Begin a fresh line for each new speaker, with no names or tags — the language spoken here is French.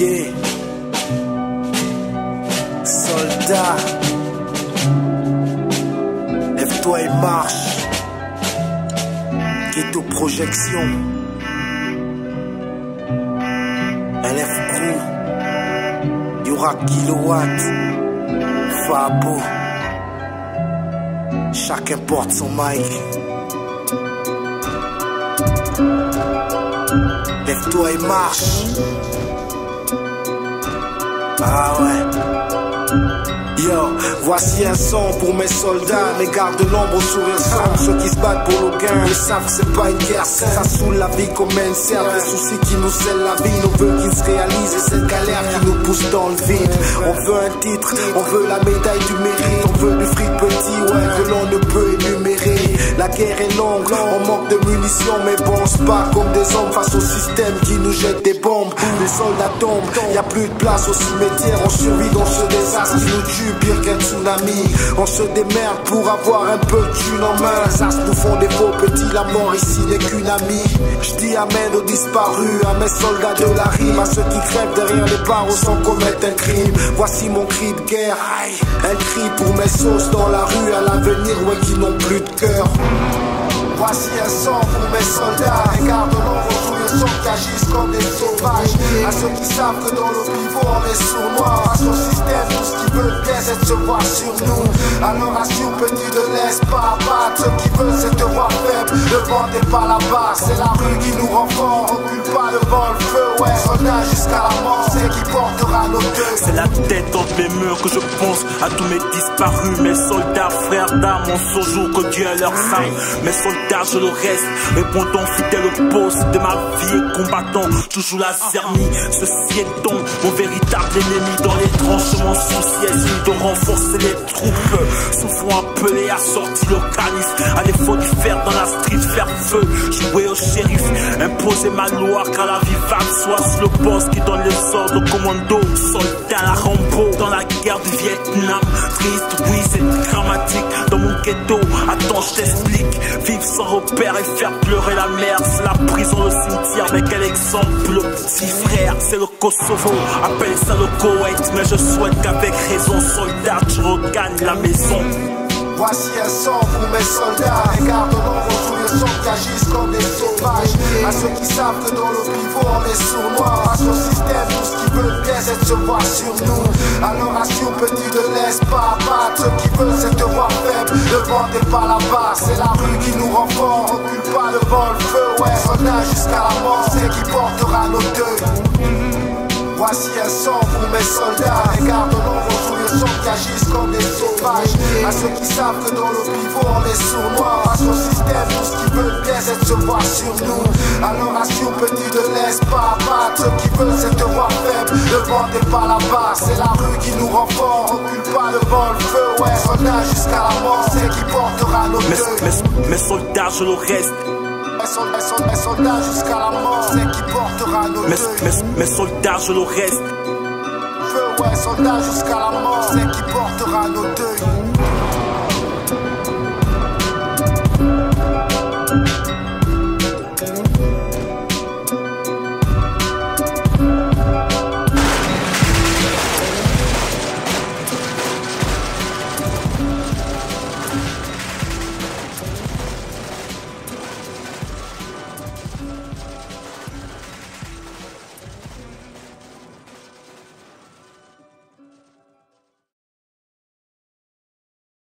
Yeah. Soldat, lève-toi et marche. Ghetto Projection, LF Crew, Yura Kilowatt, Fabo. Chacun porte son mic. Lève-toi et marche. Ah ouais. Yo, voici un son pour mes soldats, mes gardes de l'ombre au sourire sombre, ceux qui se battent pour le gain. Ils savent que c'est pas une guerre saine, ça saoule la vie comme un cerf. Les soucis qui nous scellent la vie, nos vœux qui se réalisent, et cette galère qui nous pousse dans le vide. On veut un titre, on veut la médaille du mérite, on veut du fric petit, ouais, que l'on ne peut énumérer. La guerre est longue, on manque de munitions, mais bon, on se bat comme des hommes face au système qui nous jette des bombes. Les soldats tombent, y a plus de place au cimetière, on survit dans ce désastre qui nous tue pire qu'un tsunami. On se démerde pour avoir un peu de thune en main. Les astres nous font des faux petits, la mort ici n'est qu'une amie. J'dis amen aux disparus, à mes soldats de la rime, à ceux qui crèvent derrière les barreaux sans commettre un crime. Voici mon cri de guerre, un cri pour mes sauces dans la rue à l'avenir, ouais, qui n'ont plus de cœur. Voici un son pour mes soldats, les gardes de l'ombre sous le son qui agissent comme des sauvages. À ceux qui savent que dans le pivot on est sournois. Face au système, tout ce qu'ils veulent bien c'est de se voir sur nous. Alors assure petit, ne laisse pas abattre. Ceux qui veulent c'est te voir faible, ne vendez pas la barre. C'est la rue qui nous rend forts, recule pas devant le feu. Ouais, soldats jusqu'à la mort, c'est qui portera nos deuils.
C'est la tête entre mes murs que je pense à tous mes disparus. Mes soldats, frères d'armes, en ce jour que Dieu leur salve. Mes soldats, je le reste, répondant fidèle au poste de ma vie et combattant toujours la zermie. Ceci étant mon véritable ennemi dans les tranchements souciés de renforcer les troupes. Souvent appelé à sortir le calife, à défaut de faire dans la street, faire feu, jouer au shérif, imposer ma loi car la vivable soit le boss qui donne les ordres au commando. Soldat à Rambo dans la guerre du Vietnam. Triste, oui, c'est dramatique dans mon ghetto. Attends, je t'explique. Vivre sans repère et faire pleurer la mère, c'est la prison, le cimetière. Mais quel exemple, le petit frère, c'est le Kosovo. Appelle ça le Koweït, mais je souhaite qu'avec raison, soldat, tu regagnes la maison.
Voici un son pour mes soldats, les gardes de l'ombre sous le son qui agissent comme des sauvages. À ceux qui savent que dans le pivot on est sournois. Face au système, tout ce qu'ils veulent bien c'est de se voir sur nous. Alors assure petit, ne laisse pas abattre. Ceux qui veulent c'est te voir faible, ne vendez pas la barre. C'est la rue qui nous rend forts, recule pas devant le feu. Ouais, soldats jusqu'à la mort, c'est qui portera nos deuils. Voici un son pour mes soldats, les gardes de l'ombre sous le son qui agissent comme des sauvages. À ceux qui savent que dans le pivot on est sournois. Face au système, tout ce qu'ils veulent bien c'est de se voir sur nous. Alors assure petit, ne laisse pas abattre. Ceux qui veulent c'est te voir faible, ne vendez pas la barre. C'est la rue qui nous rend forts, recule pas devant le feu. Ouais, soldats jusqu'à la mort, c'est qui portera nos deuils.
Mes soldats, je le reste.
Mes soldats jusqu'à la mort, c'est qui portera nos deuils.
Mes soldats, je le reste.
Ouais, soldats jusqu'à la mort, c'est qui portera nos deuils.